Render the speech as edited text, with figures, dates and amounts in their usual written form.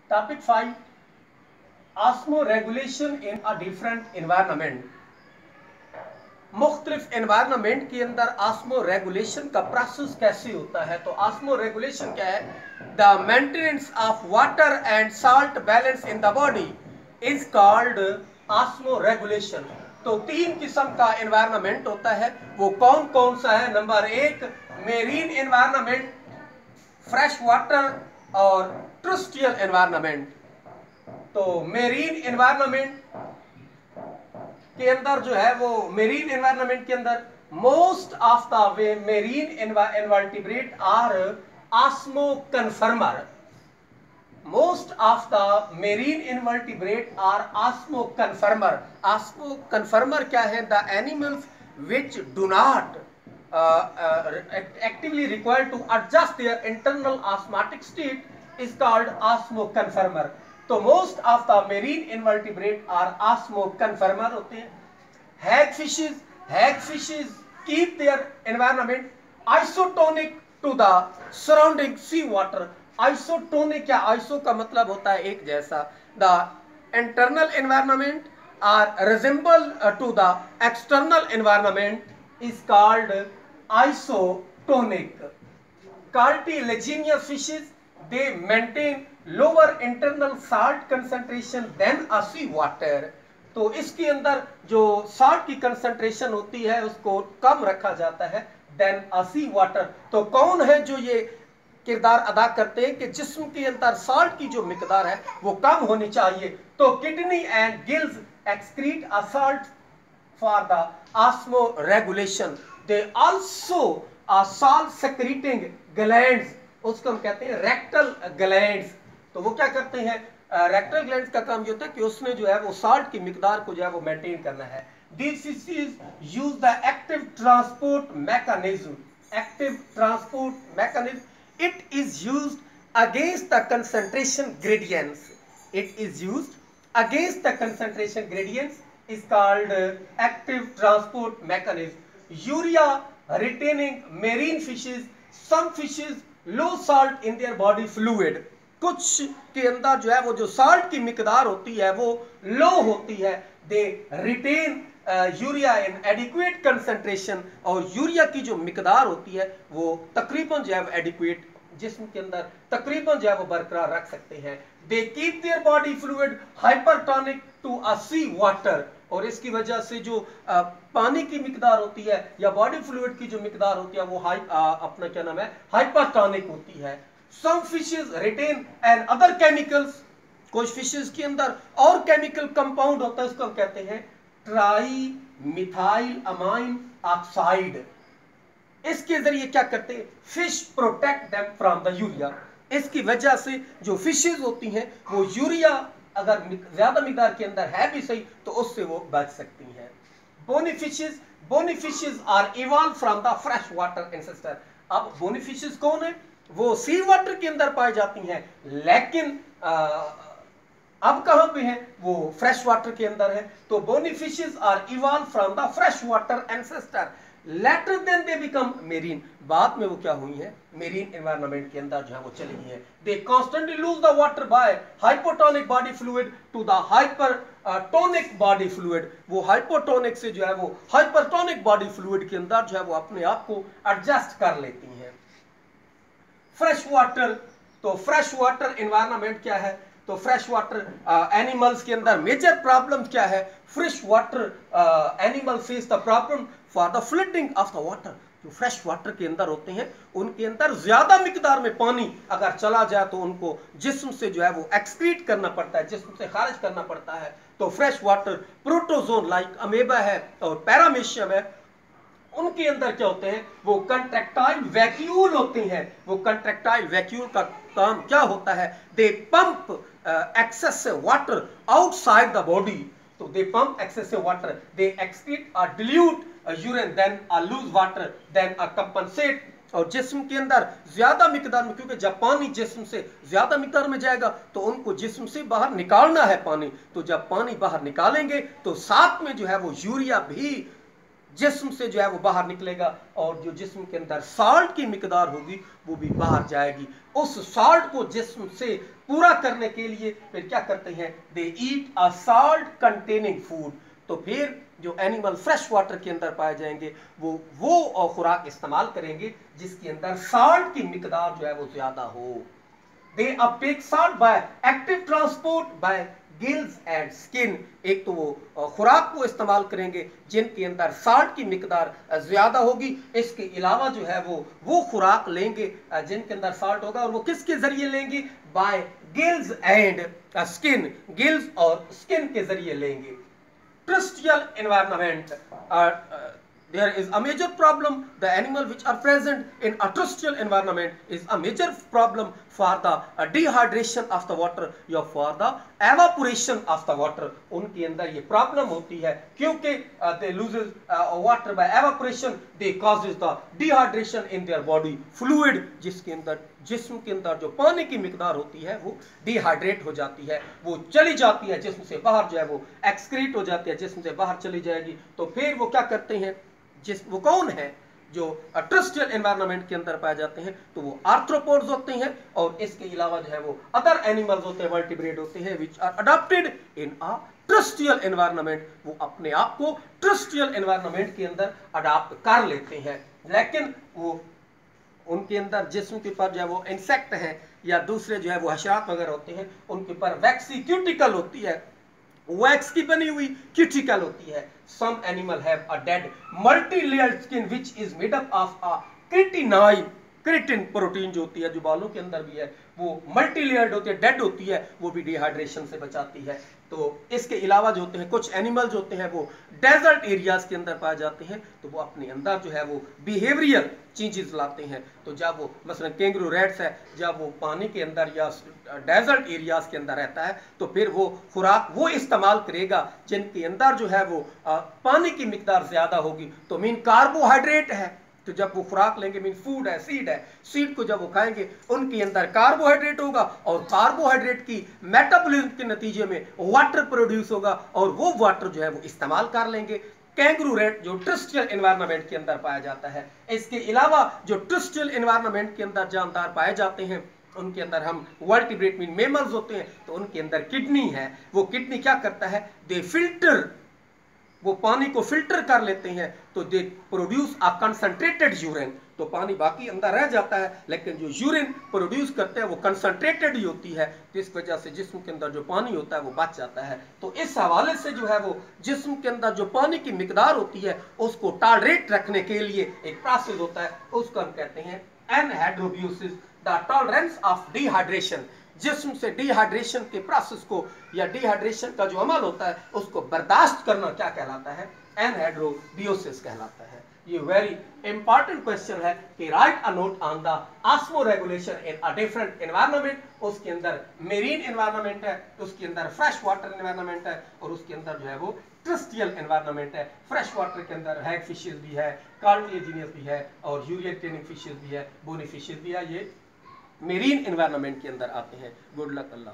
Topic 5 osmo regulation in a different environment. मुख्तलिफ environment के अंदर ऑस्मो रेगुलेशन का प्रोसेस कैसे होता है। तो ऑस्मो रेगुलेशन क्या है? The maintenance of water and salt balance in the body is called osmo regulation. तो तीन किस्म का एनवायरनमेंट होता है। वो कौन कौन सा है? Number 1 marine environment, fresh water और टर्स्ट्रियल एनवायरनमेंट। तो मेरीन एनवायरनमेंट के अंदर जो है वो मेरीन एनवायरनमेंट के अंदर most of the way marine invertebrate are osmoconformer. Most of the marine invertebrate are osmoconformer. Osmoconformer क्या है? The animals which do not actively require to adjust their internal osmotic state is called osmoconformer. तो most of the marine invertebrate are osmoconformer होते हैं। Hagfishes keep their environment isotonic to the surrounding sea water. Isotonic क्या? Iso का मतलब होता है एक जैसा। The internal environment or resemble to the external environment is called isotonic. Cartilaginous fishes, they maintain lower internal salt concentration than a sea water. तो इसके अंदर जो साल्ट की कंसंट्रेशन होती है उसको कम रखा जाता है देन अ सी वाटर। तो कौन है जो ये किरदार अदा करते हैं कि जिस्म के अंदर साल्ट की जो मिकदार है वो कम होनी चाहिए? तो kidney and gills excrete a salt for the osmoregulation. They also are salt secreting glands, उसको हम कहते हैं rectal glands। तो वो क्या करते हैं? rectal glands का काम ये होता है कि उसने जो है वो साल्ट की मिकदार को जो है वो मेंटेन करना है। These fishes use the active transport mechanism. Active transport mechanism. It is used against the concentration gradients. It is used against the concentration gradients is called active transport mechanism. Urea retaining marine fishes, some fishes low salt in their body fluid. कुछ के अंदर जो है वो जो salt की मिकदार होती है वो लो होती है। They retain urea in adequate concentration, और यूरिया की जो मिकदार होती है वो तकरीबन जो है एडिक्वेट जिस्म के अंदर तकरीबन जो है वो बरकरार रख सकते हैं। They keep their body fluid hypertonic to a sea water, और इसकी वजह से जो पानी की मिकदार होती है या बॉडी फ्लूइड की जो मिकदार होती है वो अपना क्या नाम है, हाइपरटोनिक होती है। Some fishes retain and other chemicals, कुछ फिशेस के अंदर और केमिकल कंपाउंड होता है, उसको हम कहते हैं ट्राई मिथाइल अमाइन ऑक्साइड। इसके जरिए क्या करते हैं? Fish protect them from the urea. इसकी वजह से जो फिशेस होती हैं वो यूरिया अगर ज्यादा मिकदार के अंदर है भी सही तो उससे वो बच सकती हैं। Bony fishes are evolve from the fresh water ancestor. अब बोनी फिशेस कौन है? वो सी वाटर के अंदर पाई जाती हैं, लेकिन अब कहां पे है? वो फ्रेश वाटर के अंदर है। तो bony fishes are evolve from the fresh water ancestor later then they become marine. बाद में वो क्या हुई है? मेरीन एनवायरनमेंट के अंदर जो है वो चली गई है। They constantly lose the water by hypotonic body fluid to the hypertonic body fluid. वो हाइपोटोनिक से जो है वो हाइपरटोनिक बॉडी फ्लूइड के अंदर जो है वो अपने आप को एडजस्ट कर लेती हैं। फ्रेश वाटर, तो फ्रेश वाटर एनवायरनमेंट क्या है? तो फ्रेश वाटर एनिमल्स के अंदर मेजर प्रॉब्लम क्या है? Fresh water animal face the problem for the flooding of the water. जो फ्रेश वाटर के अंदर होते हैं उनके अंदर ज्यादा मिकदार में पानी अगर चला जाए तो उनको जिस्म से जो है वो एक्सक्रीट करना पड़ता है, जिस्म से खारिज करना पड़ता है। तो fresh water protozoan like amoeba है और पैरामीशियम है, उनके अंदर क्या होते हैं? वो कंट्रैक्टाइल वैक्यूल होते हैं। वो कंट्रैक्टाइल वैक्यूल का काम क्या होता है? दे pump excessive water outside the body. So they pump excessive water, they excrete or dilute urine, then lose water, then compensate। और जिस्म के अंदर ज्यादा मिकदार में, क्योंकि जब पानी जिस्म से ज्यादा मिकदार में जाएगा तो उनको जिस्म से बाहर निकालना है पानी। तो जब पानी बाहर निकालेंगे तो साथ में जो है वो यूरिया भी जिस्म से जो है वो बाहर निकलेगा और जो जिस्म के अंदर साल्ट की मिकदार होगी वो भी बाहर जाएगी। उस साल्ट को जिस्म से पूरा करने के लिए फिर क्या करते हैं, दे ईट अ साल्ट कंटेनिंग फूड। तो फिर जो एनिमल फ्रेश वाटर के अंदर पाए जाएंगे वो खुराक इस्तेमाल करेंगे जिसके अंदर साल्ट की मिकदार जो है वो ज्यादा हो। They uptake salt by active transport by gills and skin। एक तो वो खुराक को इस्तेमाल करेंगे जिनके अंदर साल्ट की मिकदार ज्यादा होगी। इसके अलावा जो है वो खुराक लेंगे जिनके अंदर साल्ट होगा, और वो किसके जरिए लेंगे, by gills and skin, gills और स्किन के जरिए लेंगे। Terrestrial environment, there is a major problem. The animal which are present in a terrestrial environment is a major problem for the dehydration of the water या for the evaporation of the water। उनके अंदर ये problem होती है क्योंकि they loses water by evaporation, they causes the dehydration in their body fluid, जिसके अंदर जिस्म के अंदर जो पानी की मिकदार होती है वो डिहाइड्रेट हो जाती है, वो चली जाती है जिस्म से बाहर, जो है वो एक्सक्रीट हो जाती है, जिस्म से बाहर चली जाएगी। तो फिर वो क्या करते हैं, वो कौन है जो टर्रेस्ट्रियल एनवायरनमेंट के अंदर पाए जाते हैं, तो वो आर्थ्रोपोड्स होते हैं, और इसके अलावा जो है वो अदर एनिमल्स होते हैं, वर्टिब्रेट होते हैं, which are adopted in a terrestrial environment. वो अपने आप को टर्रेस्ट्रियल एनवायरनमेंट के अंदर अडॉप्ट कर लेते हैं, लेकिन वो उनके अंदर जिस्म के ऊपर जो है वो इंसेक्ट हैं या दूसरे जो है वो हशरात वगैरह होते हैं, उनके ऊपर वैक्सी क्यूटिकल होती है, वैक्स की बनी हुई क्यूटिकल होती है। Some animal have a dead multi layered skin which is made up of a creatinine, keratin protein जो होती है जो बालों के अंदर भी है वो मल्टी लेयर्ड होती है, डेड होती है, वो भी डिहाइड्रेशन से बचाती है। तो इसके अलावा जो होते हैं कुछ एनिमल्स होते हैं वो डेजर्ट एरियाज के अंदर पाए जाते हैं, तो वो अपने अंदर जो है वो बिहेवियरल चेंजेस लाते हैं। तो जब वो मसलन कैंगरू रैट्स है, जब वो पानी के अंदर या डेजर्ट एरियाज के अंदर रहता है तो फिर वो खुराक वो इस्तेमाल करेगा जिनके अंदर जो है वो पानी की मिकदार ज्यादा होगी, तो मीन कार्बोहाइड्रेट है। तो जब वो खुराक लेंगे, मीन फूड है, सीड को जब वो खाएंगे उनके अंदर कार्बोहाइड्रेट होगा, और कार्बोहाइड्रेट की मेटाबॉलिज्म के नतीजे में वाटर प्रोड्यूस होगा, और वो वाटर जो है वो इस्तेमाल कर लेंगे। कैंगरू रैट जो टर्रेस्ट्रियल एनवायरनमेंट के अंदर पाया जाता है। इसके अलावा जो टर्रेस्ट्रियल एनवायरनमेंट के अंदर जानदार पाए जाते हैं उनके अंदर हम वर्टिब्रेट मीन मेमल्स होते हैं, तो उनके अंदर किडनी है। वो किडनी क्या करता है, दे फिल्टर, वो पानी को फिल्टर कर लेते हैं, तो they produce a concentrated urine. तो पानी बाकी अंदर रह जाता है, लेकिन जो यूरिन प्रोड्यूस करते हैं वो कंसंट्रेटेड ही होती है, तो इस वजह से जिस्म के अंदर जो पानी होता है वो बच जाता है। तो इस हवाले से जो है वो जिस्म के अंदर जो पानी की मिकदार होती है उसको टॉलरेट रखने के लिए एक प्रोसेस होता है, उसको हम कहते हैं एनहाइड्रोबियोसिस, द टॉलरेंस ऑफ डिहाइड्रेशन। जिस्म से डिहाइड्रेशन के प्रोसेस को या डिहाइड्रेशन का जो अमल होता है उसको बर्दाश्त करना क्या कहलाता है, एनहाइड्रोबियोसिस कहलाता है। ये वेरी इंपॉर्टेंट क्वेश्चन है कि right a note on the osmo regulation in a different environment. उसके अंदर मेरीन एनवायरनमेंट है, उसके अंदर फ्रेश वाटर एनवायरनमेंट है, और उसके अंदर जो है वो टर्रेस्ट्रियल एनवायरनमेंट है। फ्रेश वाटर के अंदर हैग फिशेस भी है, कार्टिलेजिनियस भी है, और यूरिएटेनिंग फिशेस भी है, बोनी फिशेस भी है, ये मेरीन एनवायरनमेंट के अंदर आते हैं। गुड लक, अल्लाह।